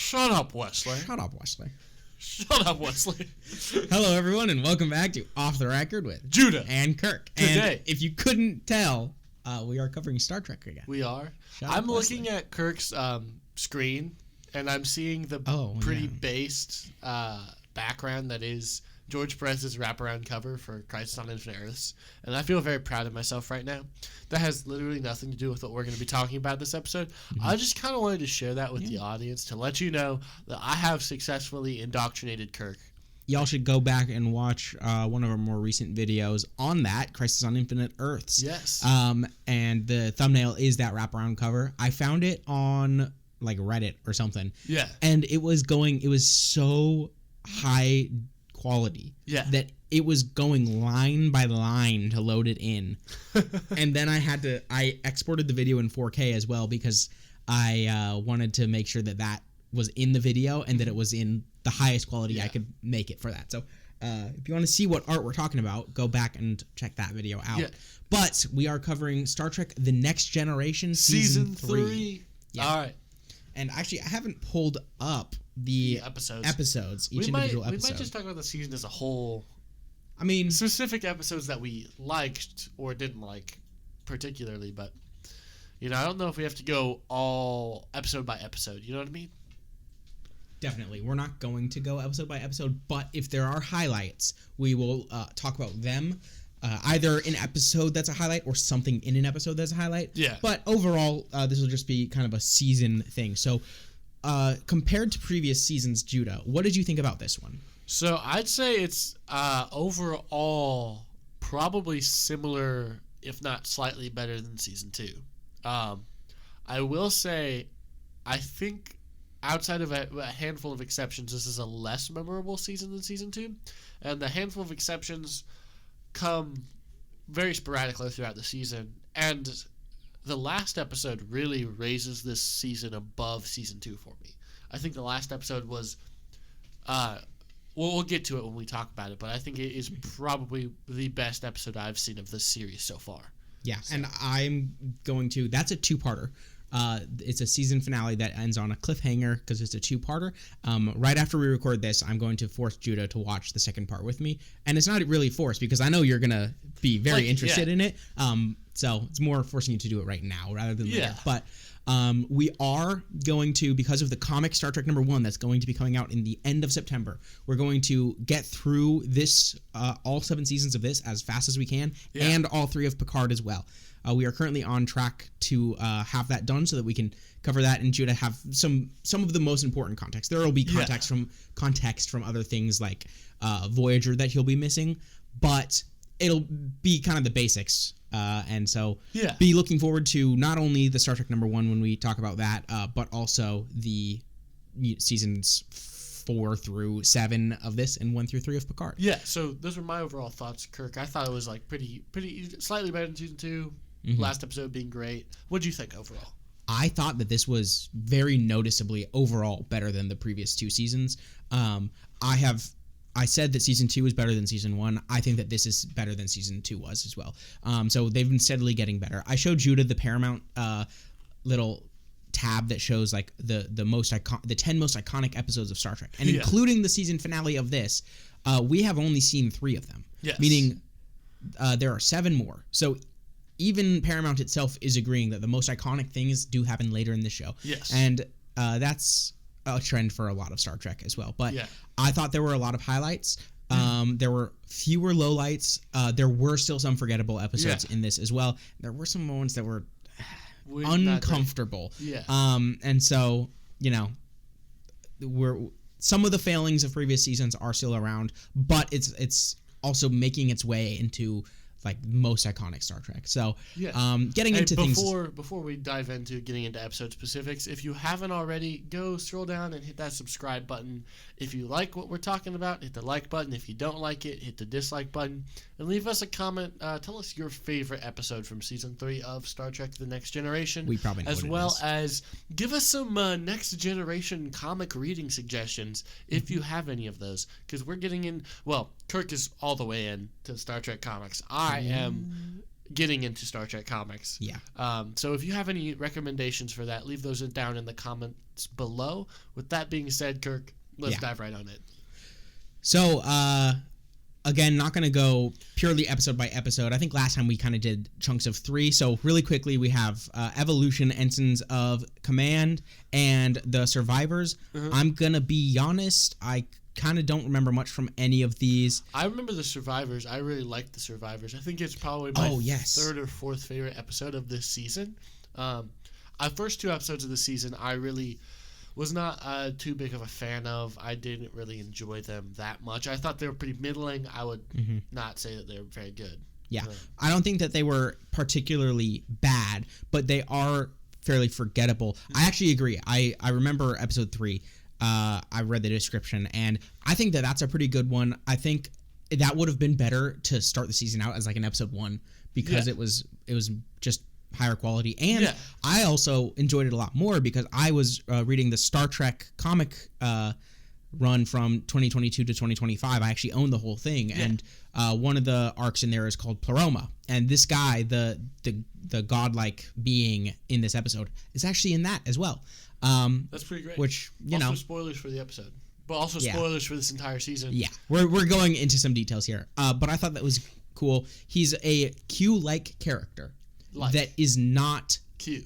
Shut up, Wesley. Shut up, Wesley. Shut up, Wesley. Hello, everyone, and welcome back to Off the Record with Judah and Kirk. Today. And if you couldn't tell, we are covering Star Trek again. We are. Shut I'm up, Wesley. looking at Kirk's screen, and I'm seeing the pretty based background that is George Perez's wraparound cover for Crisis on Infinite Earths, and I feel very proud of myself right now. That has literally nothing to do with what we're going to be talking about this episode. Mm-hmm. I just kind of wanted to share that with the audience to let you know that I have successfully indoctrinated Kirk. Y'all should go back and watch one of our more recent videos on that, Crisis on Infinite Earths. Yes. And the thumbnail is that wraparound cover. I found it on like Reddit or something. Yeah. And it was so high quality that it was going line by line to load it in. And then I exported the video in 4K as well because I wanted to make sure that was in the video and that it was in the highest quality I could make it for that. So if you want to see what art we're talking about, go back and check that video out. Yeah. But we are covering Star Trek The Next Generation Season 3. Yeah. All right. And actually, I haven't pulled up the episodes, individual episode. We might just talk about the season as a whole. I mean, specific episodes that we liked or didn't like particularly, but I don't know if we have to go all episode by episode. You know what I mean? Definitely. We're not going to go episode by episode, but if there are highlights, we will talk about them. Either an episode that's a highlight or something in an episode that's a highlight. Yeah. But overall, this will just be kind of a season thing. So compared to previous seasons, Judah, what did you think about this one? So I'd say it's overall probably similar, if not slightly better than season 2. I will say I think outside of a handful of exceptions, this is a less memorable season than season 2. And the handful of exceptions come very sporadically throughout the season, and the last episode really raises this season above season 2 for me. I think the last episode was we'll get to it when we talk about it, but I think it is probably the best episode I've seen of this series so far. Yeah, and I'm going to, that's a two-parter. It's a season finale that ends on a cliffhanger because it's a two-parter. Right after we record this, I'm going to force Judah to watch the second part with me. And it's not really forced because I know you're going to be very interested in it. So it's more forcing you to do it right now rather than later. But we are going to, because of the comic Star Trek #1 that's going to be coming out in the end of September, we're going to get through this, all 7 seasons of this as fast as we can, and all 3 of Picard as well. We are currently on track to have that done so that we can cover that and Judah have some of the most important context. There will be context from other things like Voyager that he'll be missing, but it'll be kind of the basics. And so be looking forward to not only the Star Trek #1 when we talk about that, but also the seasons 4 through 7 of this and 1 through 3 of Picard. Yeah, so those are my overall thoughts, Kirk. I thought it was like pretty slightly better than season 2. Mm-hmm. Last episode being great. What do you think overall? I thought that this was very noticeably overall better than the previous 2 seasons. I said that season 2 was better than season 1. I think that this is better than season 2 was as well. So they've been steadily getting better. I showed Judah the Paramount little tab that shows like the 10 most iconic episodes of Star Trek, and including the season finale of this, we have only seen 3 of them. Yes. Meaning there are 7 more. So even Paramount itself is agreeing that the most iconic things do happen later in the show. Yes. And that's a trend for a lot of Star Trek as well. But I thought there were a lot of highlights. There were fewer lowlights. There were still some forgettable episodes in this as well. There were some moments that were uncomfortable. And so, some of the failings of previous seasons are still around, but it's also making its way into like most iconic Star Trek. So getting into things before we dive into getting into episode specifics, if you haven't already, go scroll down and hit that subscribe button. If you like what we're talking about, hit the like button. If you don't like it, hit the dislike button and leave us a comment. Tell us your favorite episode from season 3 of Star Trek The Next Generation. We probably know as well as give us some Next Generation comic reading suggestions if you have any of those, because we're getting in. Well, Kirk is all the way in to Star Trek comics. I am getting into Star Trek comics. Yeah. So if you have any recommendations for that, leave those down in the comments below. With that being said, Kirk, let's dive right on it. So, again, not going to go purely episode by episode. I think last time we kind of did chunks of 3. So really quickly, we have Evolution, Ensigns of Command, and the Survivors. I'm going to be honest, I kind of don't remember much from any of these. I remember the Survivors. I really liked the Survivors. I think it's probably my third or fourth favorite episode of this season. First 2 episodes of the season, I really was not too big of a fan of. I didn't really enjoy them that much. I thought they were pretty middling. I would not say that they were very good. Yeah. I don't think that they were particularly bad, but they are fairly forgettable. I actually agree. I remember episode 3. I read the description, and I think that that's a pretty good one. I think that would have been better to start the season out as like an episode 1 because it was just higher quality, and I also enjoyed it a lot more because I was reading the Star Trek comic run from 2022 to 2025. I actually own the whole thing, and one of the arcs in there is called Pleroma, and this guy, the godlike being in this episode, is actually in that as well. That's pretty great. Which, also spoilers for the episode, but also spoilers for this entire season. Yeah, we're going into some details here, but I thought that was cool. He's a Q-like character that is not Q.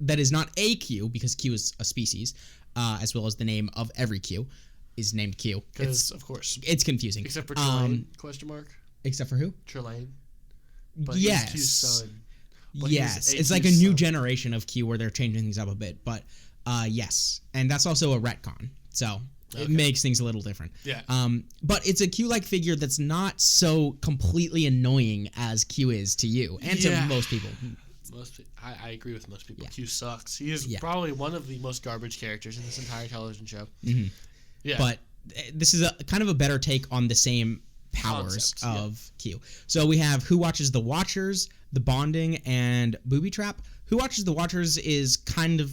That is not a Q, because Q is a species, as well as the name of every Q is named Q. Because, of course. It's confusing. Except for Troi, question mark? Except for who? Trelane. But yes. He's Q's son. Yes. It's like a new generation of Q where they're changing things up a bit. But, yes. And that's also a retcon. So it makes things a little different. Yeah. But it's a Q-like figure that's not so completely annoying as Q is to you and to most people. I agree with most people. Q sucks. He is probably one of the most garbage characters in this entire television show. Yeah. But this is a kind of a better take on the same powers of Q. So we have Who Watches the Watchers, The Bonding, and Booby Trap. Who Watches the Watchers is kind of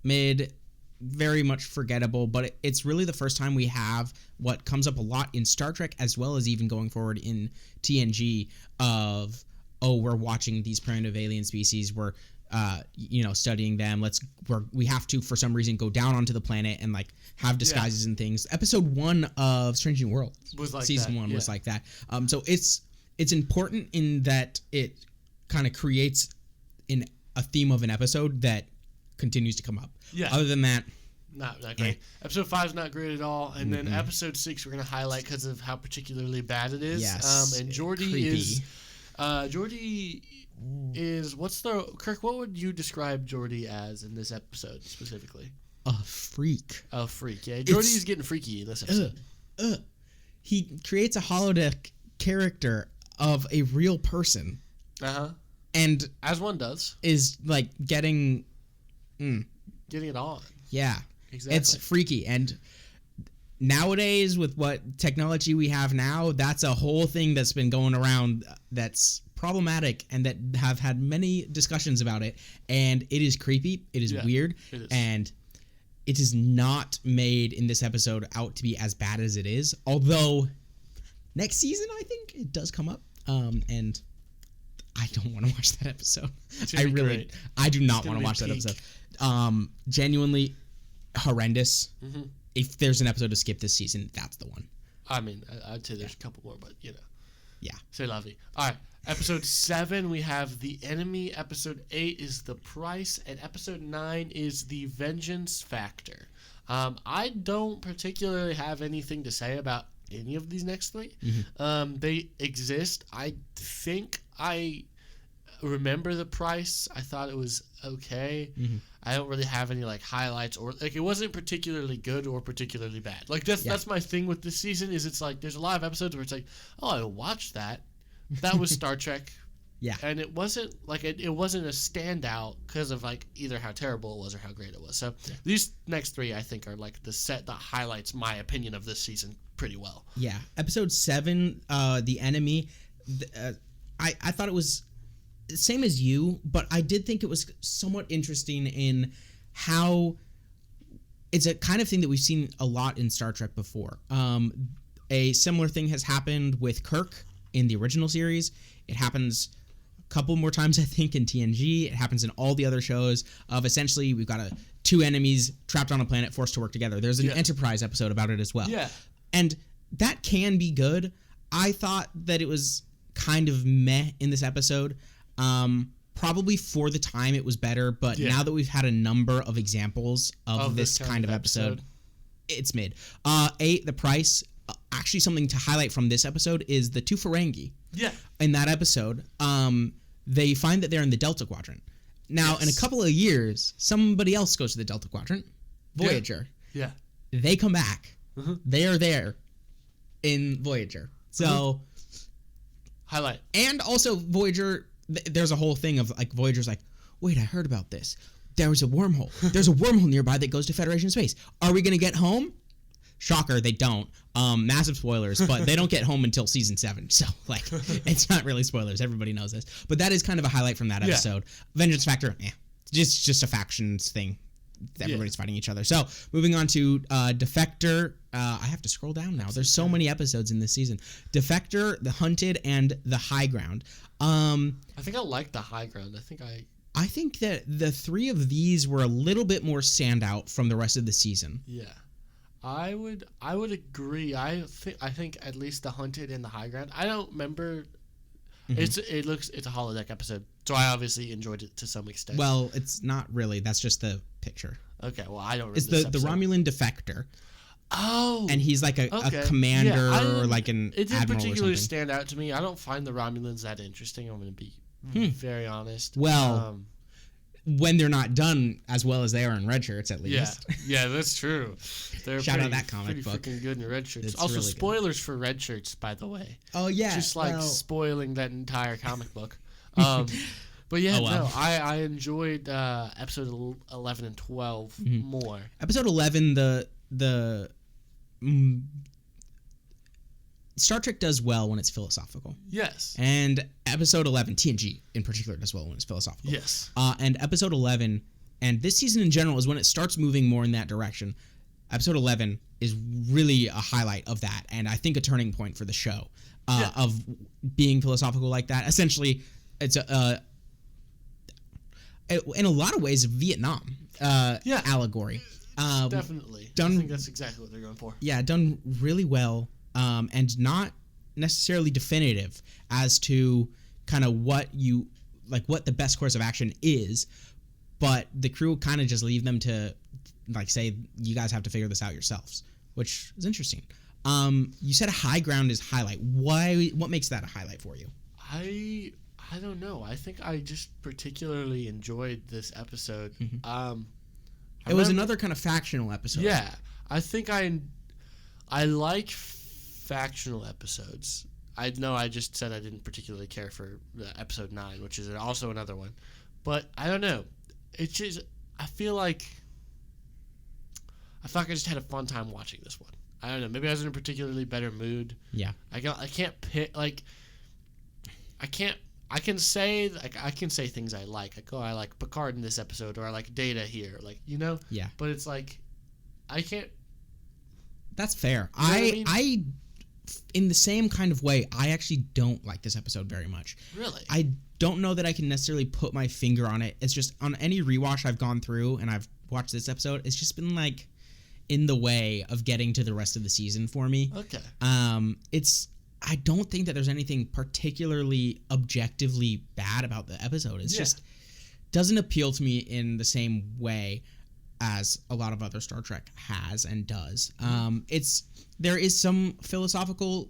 mid, very much forgettable, but it's really the first time we have what comes up a lot in Star Trek, as well as even going forward in TNG, of we're watching these primitive alien species, we're studying them, we have to for some reason go down onto the planet and like have disguises and things. Episode 1 of Strange New World was like season that. 1 was like that. So it's important in that it kind of creates a theme of an episode that continues to come up. Other than that, not great. Episode 5 is not great at all, and then episode 6 we're gonna highlight because of how particularly bad it is. And Geordi is Geordi is Kirk, what would you describe Geordi as in this episode specifically? A freak. A freak, yeah. Geordi is getting freaky in this episode. He creates a holodeck character of a real person. And as one does. Is like getting it on. Yeah. Exactly. It's freaky, and nowadays with what technology we have now, that's a whole thing that's been going around that's problematic and that have had many discussions about it, and it is creepy, it is weird, and it is not made in this episode out to be as bad as it is, although next season I think it does come up, and I don't want to watch that episode. I do not want to watch that episode. Genuinely horrendous. If there's an episode to skip this season, that's the one. I mean, I'd say there's a couple more, but Yeah. C'est la vie. All right. Episode 7, we have The Enemy. Episode 8 is The Price. And episode 9 is The Vengeance Factor. I don't particularly have anything to say about any of these next 3. They exist. I think I remember The Price. I thought it was okay. I don't really have any like highlights, or like it wasn't particularly good or particularly bad. Like that's my thing with this season, is it's like there's a lot of episodes where it's like, oh, I watched that. That was Star Trek. And it wasn't like it wasn't a standout because of like either how terrible it was or how great it was. So these next 3 I think are like the set that highlights my opinion of this season pretty well. Yeah. Episode 7, The Enemy. I thought it was same as you, but I did think it was somewhat interesting in how it's a kind of thing that we've seen a lot in Star Trek before. A similar thing has happened with Kirk in the original series. It happens couple more times, I think, in TNG. It happens in all the other shows of essentially we've got two enemies trapped on a planet forced to work together. There's an Enterprise episode about it as well. Yeah. And that can be good. I thought that it was kind of meh in this episode. Probably for the time it was better, but now that we've had a number of examples of this kind of episode, it's mid. The price, actually something to highlight from this episode is the two Ferengi. Yeah. In that episode, they find that they're in the Delta Quadrant. Now, in a couple of years, somebody else goes to the Delta Quadrant, Voyager. Yeah. They come back. They are there in Voyager. So, highlight. And also Voyager, there's a whole thing of like Voyager's like, wait, I heard about this. There was a wormhole. There's a wormhole nearby that goes to Federation space. Are we going to get home? Shocker, they don't. Massive spoilers, but they don't get home until season 7. So, like, it's not really spoilers. Everybody knows this. But that is kind of a highlight from that episode. Vengeance Factor, just a factions thing. Everybody's fighting each other. So, moving on to Defector. I have to scroll down now. There's so many episodes in this season. Defector, The Hunted, and The High Ground. I think I like The High Ground. I think that the 3 of these were a little bit more standout from the rest of the season. Yeah. I would agree. I think at least The Hunted and The High Ground. I don't remember. It's a holodeck episode, so I obviously enjoyed it to some extent. Well, it's not really. That's just the picture. Okay, well I don't remember. It's the Romulan defector. Oh, and he's like a commander or like an it didn't admiral particularly or something. stand out to me. I don't find the Romulans that interesting. I'm going to be very honest. Well, when they're not done as well as they are in red shirts, at least. Yeah, that's true. They're Shout out that comic pretty book. Freaking good in red shirts. It's Also, really spoilers for red shirts, by the way. Oh yeah, just like spoiling that entire comic book. But yeah, no, I enjoyed episode 11 and 12 more. Episode 11, the Star Trek does well when it's philosophical. Yes. And episode 11, TNG in particular, does well when it's philosophical. Yes. And episode 11, and this season in general, is when it starts moving more in that direction. Episode 11 is really a highlight of that, and I think a turning point for the show of being philosophical like that. Essentially, it's in a lot of ways, Vietnam allegory. Definitely. I think that's exactly what they're going for. Yeah, done really well. And not necessarily definitive as to kind of what the best course of action is, but the crew kind of just leave them to like say, you guys have to figure this out yourselves, which is interesting. You said a high ground is highlight. Why? What makes that a highlight for you? I don't know. I think I just particularly enjoyed this episode. It was another kind of factional episode. Yeah, I think I like factional episodes. I know I just said I didn't particularly care for episode 9, which is also another one. But I don't know. It's just, I feel like I just had a fun time watching this one. I don't know. Maybe I was in a particularly better mood. Yeah. I can't pick, like, I can say things I like. Like, oh, I like Picard in this episode, or I like Data here. Like, you know? Yeah. But it's like, I can't. That's fair. You know what I mean? I in the same kind of way, I actually don't like this episode very much. Really? I don't know that I can necessarily put my finger on it. It's just on any rewatch I've gone through and I've watched this episode, it's just been like in the way of getting to the rest of the season for me. Okay. I don't think that there's anything particularly objectively bad about the episode. It's just doesn't appeal to me in the same way as a lot of other Star Trek has and does. There is some philosophical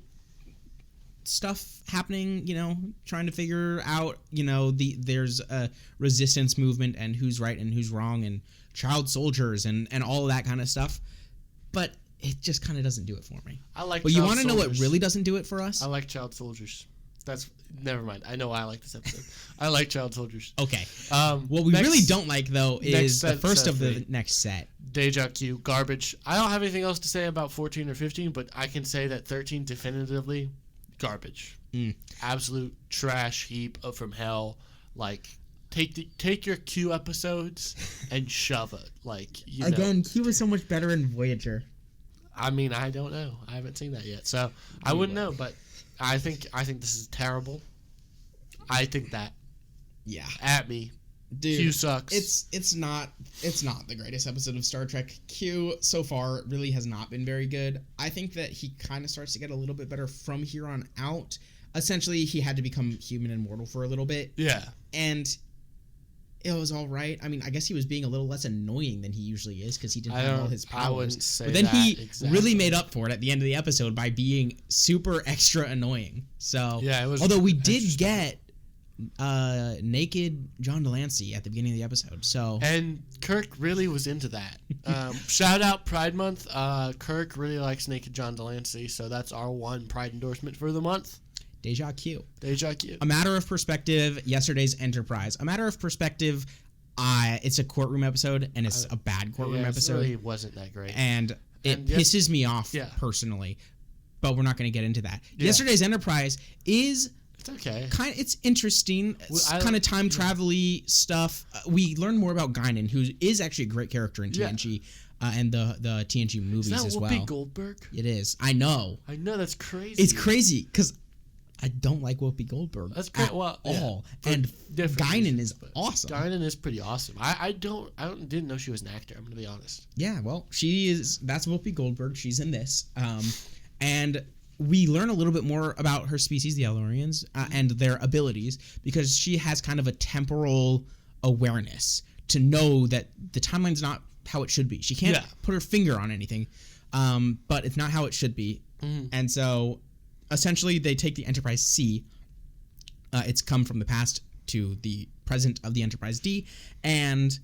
stuff happening, trying to figure out, there's a resistance movement and who's right and who's wrong and child soldiers and all of that kind of stuff. But it just kind of doesn't do it for me. But you want to know what really doesn't do it for us? I like child soldiers. Never mind. I know why I like this episode. I like child soldiers. Okay. What we really don't like, though, is the first of the next set. Deja Q, garbage. I don't have anything else to say about 14 or 15, but I can say that 13 definitively, garbage. Absolute trash heap from hell. Like, take your Q episodes and shove it. Like, Again, Q was so much better in Voyager. I mean, I don't know. I haven't seen that yet, so I wouldn't know. But I think this is terrible. I think that Yeah. At me. Dude, Q sucks. It's not the greatest episode of Star Trek. Q so far really has not been very good. I think that he kind of starts to get a little bit better from here on out. Essentially, he had to become human and mortal for a little bit. Yeah. And it was all right. I mean, I guess he was being a little less annoying than he usually is because he didn't have all his powers. I wouldn't say but then that he exactly. really made up for it at the end of the episode by being super extra annoying. So, yeah, it was. Although we did get naked John Delancey at the beginning of the episode. So and Kirk really was into that. Shout out Pride Month. Kirk really likes naked John Delancey, so that's our one Pride endorsement for the month. Deja Q. Deja Q. A matter of perspective, yesterday's Enterprise. A matter of perspective, it's a courtroom episode, and it's a bad courtroom episode. It really wasn't that great. And it pisses me off personally, but we're not going to get into that. Yeah. Yesterday's Enterprise is... It's okay. It's interesting. It's kind of time travel-y stuff. We learn more about Guinan, who is actually a great character in TNG and the TNG movies as well. Whoopi Goldberg? It is. I know. That's crazy. It's crazy because I don't like Whoopi Goldberg. That's great. All. And Guinan is awesome. Guinan is pretty awesome. I didn't know she was an actor. I'm gonna be honest. Yeah. Well, she is. That's Whoopi Goldberg. She's in this. And we learn a little bit more about her species, the Elorians, and their abilities because she has kind of a temporal awareness to know that the timeline's not how it should be. She can't put her finger on anything, but it's not how it should be. Mm-hmm. And so, essentially, they take the Enterprise C. It's come from the past to the present of the Enterprise D, and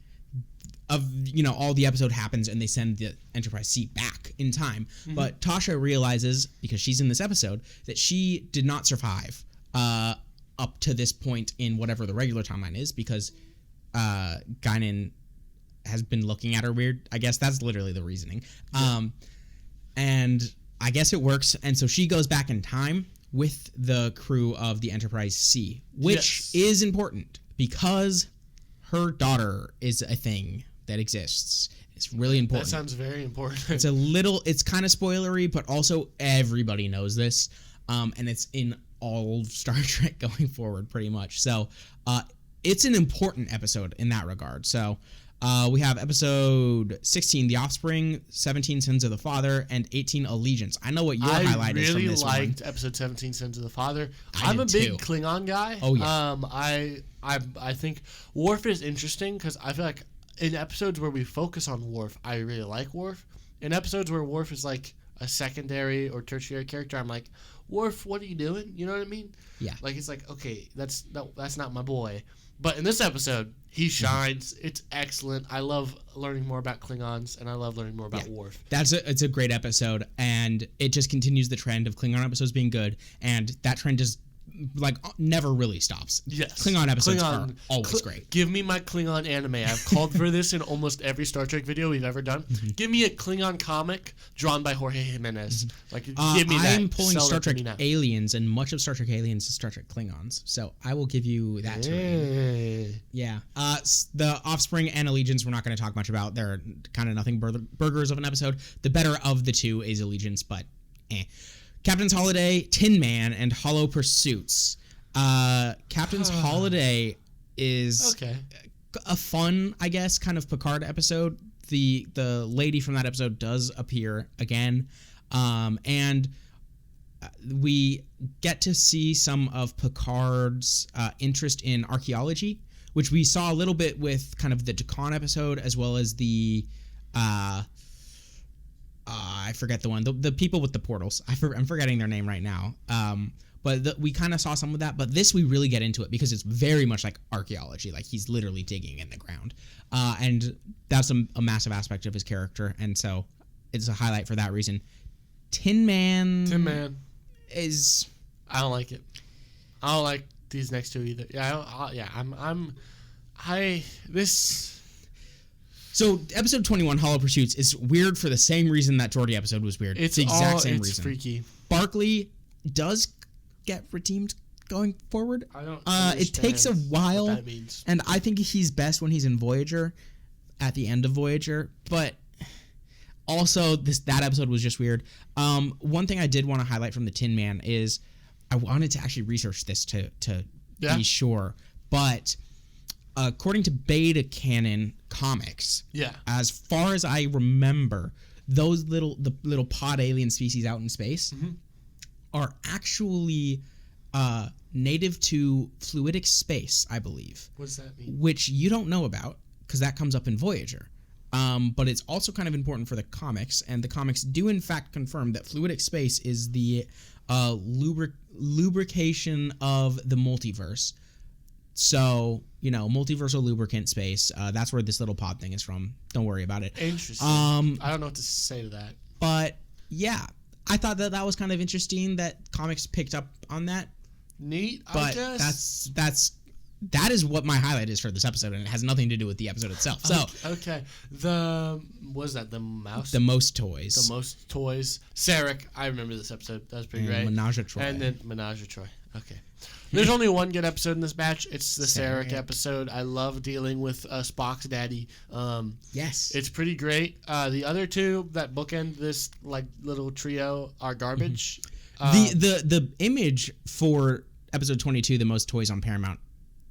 all the episode happens and they send the Enterprise C back in time. Mm-hmm. But Tasha realizes, because she's in this episode, that she did not survive up to this point in whatever the regular timeline is because Guinan has been looking at her weird. I guess that's literally the reasoning. Yeah. And I guess it works. And so she goes back in time with the crew of the Enterprise C, which is important because her daughter is a thing that exists. It's really important. That sounds very important. It's kind of spoilery, but also everybody knows this. And it's in all of Star Trek going forward pretty much. So it's an important episode in that regard. So we have episode 16, The Offspring, 17, Sins of the Father, and 18, Allegiance. I know what your highlight is from this one. I really liked episode 17, Sins of the Father. I'm a big Klingon guy. Oh, yeah. I think Worf is interesting because I feel like in episodes where we focus on Worf, I really like Worf. In episodes where Worf is like a secondary or tertiary character, I'm like, Worf, what are you doing? You know what I mean? Yeah. Like, it's like, okay, that's not my boy. But in this episode, he shines. Mm-hmm. It's excellent. I love learning more about Klingons, and I love learning more about Worf. It's a great episode, and it just continues the trend of Klingon episodes being good, and that trend just never really stops. Yes. Klingon episodes are always great. Give me my Klingon anime. I've called for this in almost every Star Trek video we've ever done. Mm-hmm. Give me a Klingon comic drawn by Jorge Jimenez. Mm-hmm. Give me that. I'm pulling Star Trek Aliens, and much of Star Trek Aliens is Star Trek Klingons. So I will give you that to read. Yeah. The Offspring and Allegiance we're not going to talk much about. They're kind of nothing burgers of an episode. The better of the two is Allegiance, but Captain's Holiday, Tin Man, and Hollow Pursuits. Captain's Holiday is a fun, I guess, kind of Picard episode. The lady from that episode does appear again, and we get to see some of Picard's interest in archaeology, which we saw a little bit with kind of the Dakan episode, as well as the I forget the one. The people with the portals. I'm forgetting their name right now. But we kind of saw some of that. But this, we really get into it because it's very much like archaeology. Like, he's literally digging in the ground. And that's a massive aspect of his character. And so it's a highlight for that reason. Tin Man is... I don't like it. I don't like these next two either. So, episode 21, Hollow Pursuits, is weird for the same reason that Geordi episode was weird. It's the exact same reason. It's freaky. Barclay does get redeemed going forward. I don't understand. It takes a while, what that means. And I think he's best when he's in Voyager, at the end of Voyager. But also, that episode was just weird. One thing I did want to highlight from the Tin Man is I wanted to actually research this to be sure. but according to Beta Canon comics, as far as I remember, those little pod alien species out in space are actually native to fluidic space, I believe. What does that mean? Which you don't know about, because that comes up in Voyager. But it's also kind of important for the comics, and the comics do in fact confirm that fluidic space is the lubrication of the multiverse. So, multiversal lubricant space, that's where this little pod thing is from. Don't worry about it. Interesting. I don't know what to say to that. But, yeah, I thought that was kind of interesting that comics picked up on that. Neat, but I guess. That is what my highlight is for this episode, and it has nothing to do with the episode itself. So okay, what is that? The mouse. The most toys. The most toys. Sarek. I remember this episode. That was pretty great. Menage a Troi. And then Menage a Troi. Okay. There's only one good episode in this batch. It's the Sarek episode. I love dealing with Spock's daddy. Yes. It's pretty great. The other two that bookend this little trio are garbage. The image for episode 22, the most toys on Paramount,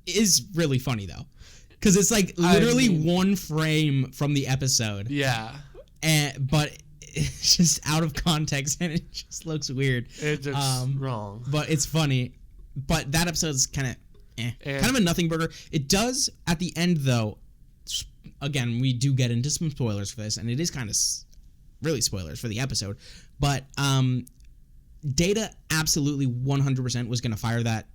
is really funny though, because it's literally one frame from the episode. Yeah. But it's just out of context and it just looks weird. It looks wrong. But it's funny. But that episode's kind of a nothing burger. It does at the end though. Again, we do get into some spoilers for this, and it is kind of really spoilers for the episode. But Data absolutely 100% was going to fire that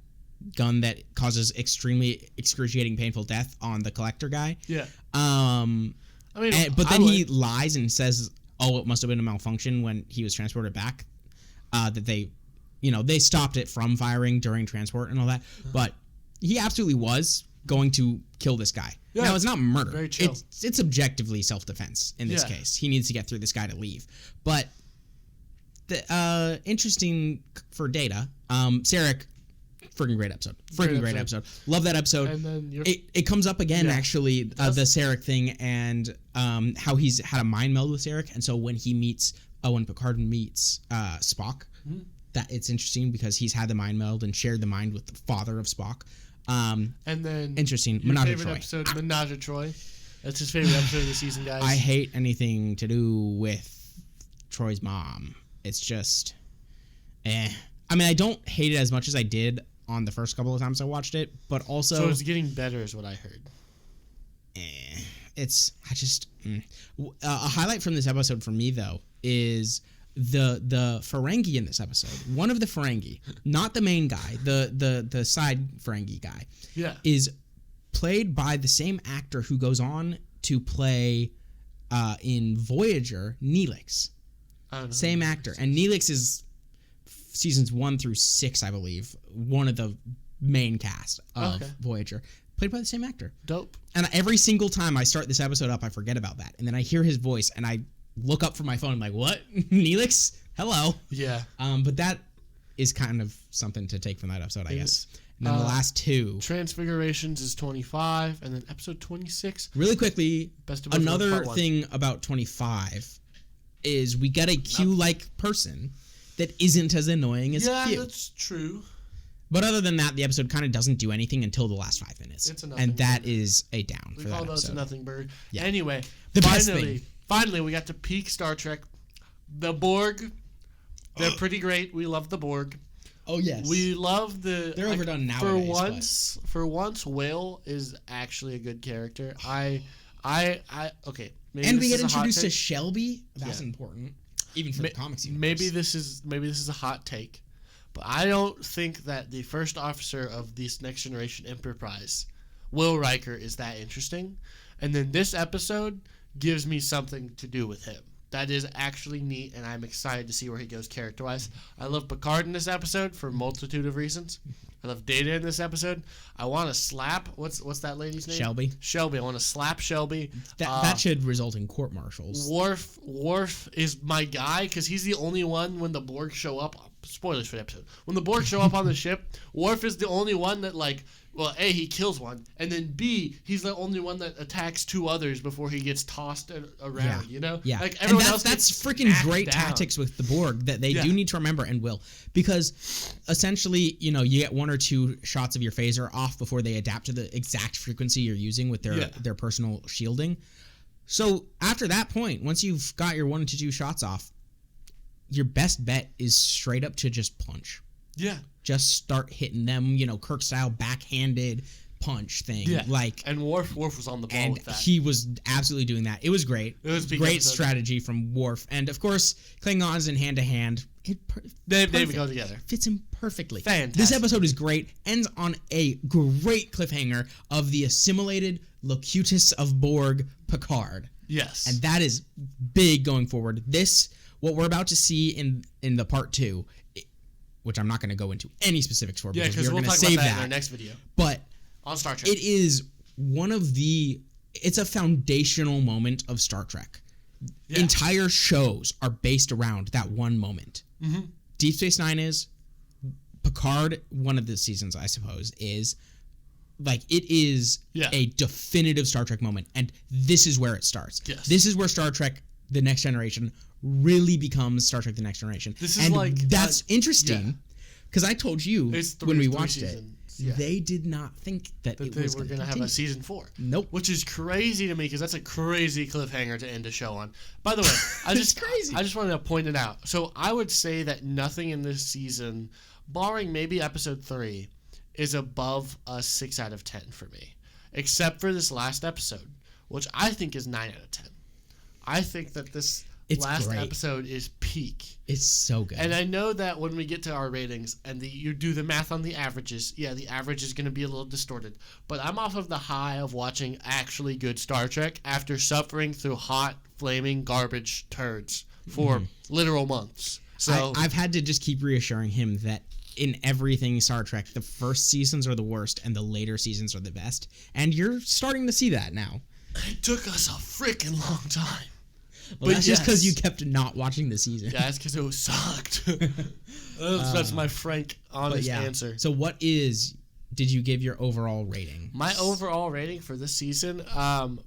gun that causes extremely excruciating painful death on the collector guy. Yeah. But then he lies and says, "Oh, it must have been a malfunction when he was transported back." That they stopped it from firing during transport and all that. But he absolutely was going to kill this guy. Yeah. Now, it's not murder. Very chill. It's objectively self-defense in this case. He needs to get through this guy to leave. But the interesting for Data, Sarek, freaking great episode. Great episode. Love that episode. And then it comes up again, actually, the Sarek thing, and how he's had a mind meld with Sarek. And so when Picard meets Spock, that it's interesting because he's had the mind meld and shared the mind with the father of Spock. And then interesting. Your favorite episode, Menage a Troi. That's his favorite episode of the season, guys. I hate anything to do with Troy's mom. It's just, I mean, I don't hate it as much as I did on the first couple of times I watched it, but also... So it's getting better is what I heard. A highlight from this episode for me, though, is the Ferengi in this episode. One of the Ferengi, not the main guy, the side Ferengi guy, is played by the same actor who goes on to play in Voyager, Neelix. Same actor. And Neelix is seasons 1 through 6, I believe, one of the main cast of Voyager. Played by the same actor. Dope. And every single time I start this episode up, I forget about that. And then I hear his voice, and I look up from my phone. I'm like, what? Neelix? Hello. Yeah. But that is kind of something to take from that episode, I guess. And then the last two. Transfigurations is 25, and then episode 26. Really quickly, another thing about 25 is we get a Q-like person that isn't as annoying as Q. Yeah, that's true. But other than that, the episode kind of doesn't do anything until the last 5 minutes. It's a nothing and that bird. Is a down for that episode. We call those a nothing bird. Yeah. Anyway, the finally, we got to peak Star Trek. The Borg, they're pretty great. We love the Borg. Oh, yes. We love the... They're overdone nowadays. For once, Will is actually a good character. Okay. And we get introduced to Shelby. That's important. Even for the comics universe. Maybe this is a hot take, but I don't think that the first officer of this Next Generation Enterprise, Will Riker, is that interesting. And then this episode gives me something to do with him. That is actually neat, and I'm excited to see where he goes character-wise. I love Picard in this episode for a multitude of reasons. I love Data in this episode. I want to slap... What's that lady's name? Shelby. I want to slap Shelby. That should result in court-martials. Worf is my guy, because he's the only one when the Borg show up spoilers for the episode. When the Borg show up on the ship, Worf is the only one that, like, well, A, he kills one, and then B, he's the only one that attacks 2 others before he gets tossed around, you know? Yeah. Like, everyone else that's gets freaking great down. tactics with the Borg that they do need to remember and will. Because essentially, you know, you get 1 or 2 shots of your phaser off before they adapt to the exact frequency you're using with their personal shielding. So after that point, once you've got your 1 to 2 shots off, your best bet is straight up to just punch. Yeah. Just start hitting them, you know, Kirk style backhanded punch thing. Yeah. Like, and Worf was on the ball and with that. he was absolutely doing that. It was great. It was great strategy from Worf. And of course, Klingons in hand to hand. They go together. Fits him perfectly. Fantastic. This episode is great. Ends on a great cliffhanger of the assimilated Locutus of Borg Picard. Yes. And that is big going forward. What we're about to see in the part 2, which I'm not going to go into any specifics for because we're going to save that in our next video. But on Star Trek, it is it's a foundational moment of Star Trek. Yeah. Entire shows are based around that one moment. Mm-hmm. Deep Space Nine is. Picard, one of the seasons, I suppose, is. Like, it is a definitive Star Trek moment, and this is where it starts. Yes. This is where Star Trek The Next Generation really becomes Star Trek The Next Generation. This is that's interesting, because I told you when we watched it, they did not think that they were going to have a season 4. Nope. Which is crazy to me, because that's a crazy cliffhanger to end a show on. By the way, I just wanted to point it out. So I would say that nothing in this season, barring maybe episode 3, is above a 6 out of 10 for me, except for this last episode, which I think is 9 out of 10. I think that this last episode is peak. It's so good. And I know that when we get to our ratings and you do the math on the averages, the average is going to be a little distorted. But I'm off of the high of watching actually good Star Trek after suffering through hot, flaming garbage turds for literal months. So I've had to just keep reassuring him that in everything Star Trek, the first seasons are the worst and the later seasons are the best. And you're starting to see that now. It took us a freaking long time. Well, that's just because you kept not watching the season. Yeah, that's because it sucked. That's my frank, honest answer. So did you give your overall rating? My overall rating for this season,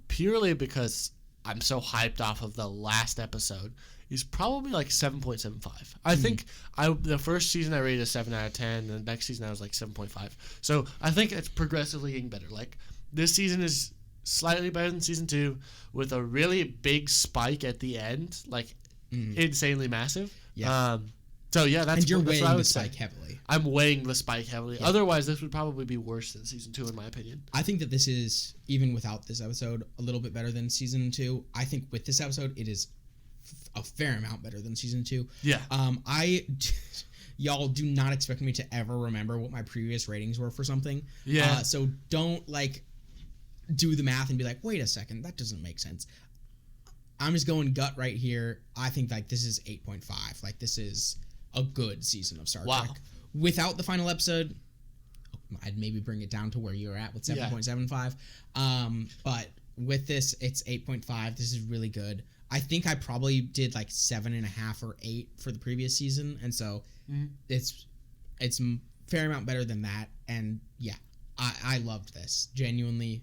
purely because I'm so hyped off of the last episode, is probably like 7.75. I think the first season I rated a 7 out of 10, and the next season I was like 7.5. So I think it's progressively getting better. Like, this season is slightly better than season 2, with a really big spike at the end, like insanely massive. Yeah. So yeah, that's and you're that's weighing what I would the spike say. heavily. I'm weighing the spike heavily. Yeah. Otherwise, this would probably be worse than season 2, in my opinion. I think that this is, even without this episode, a little bit better than season 2. I think with this episode, it is a fair amount better than season 2. Yeah. Y'all do not expect me to ever remember what my previous ratings were for something. Yeah. So don't do the math and be like, wait a second, that doesn't make sense. I'm just going gut right here. I think this is 8.5. Like, this is a good season of Star Trek. Without the final episode, I'd maybe bring it down to where you're at with 7.75. But with this, it's 8.5. This is really good. I think I probably did 7.5 or 8 for the previous season, and so it's a fair amount better than that. And yeah, I loved this. Genuinely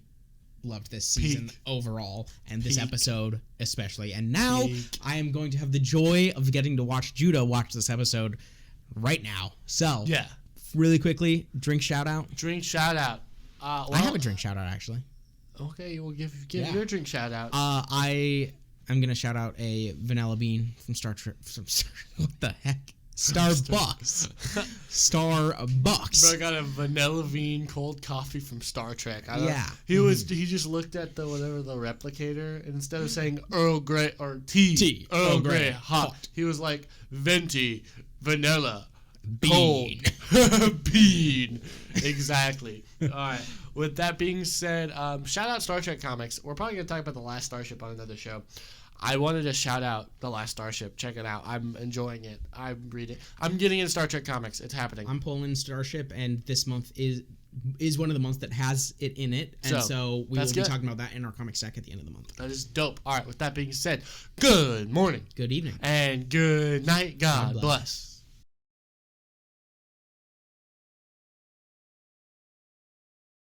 loved this season overall, and this episode especially. And now I am going to have the joy of getting to watch Judah watch this episode right now. So really quickly, drink shout out. Well, I have a drink shout out actually. Okay, we'll give your drink shout out. I'm gonna shout out a vanilla bean from Star Trek. What the heck? Starbucks. Starbucks. Bro, I got a vanilla bean cold coffee from Star Trek. He just looked at the replicator, and instead of saying Earl Grey or tea Earl Grey hot, he was like venti, vanilla, bean. Cold, bean. Exactly. All right. With that being said, shout out Star Trek comics. We're probably gonna talk about The Last Starship on another show. I wanted to shout out The Last Starship. Check it out. I'm enjoying it. I'm reading. I'm getting into Star Trek comics. It's happening. I'm pulling Starship, and this month is one of the months that has it in it. And so we will be talking about that in our comic stack at the end of the month. That is dope. All right, with that being said, good morning. Good evening. And good night. God bless.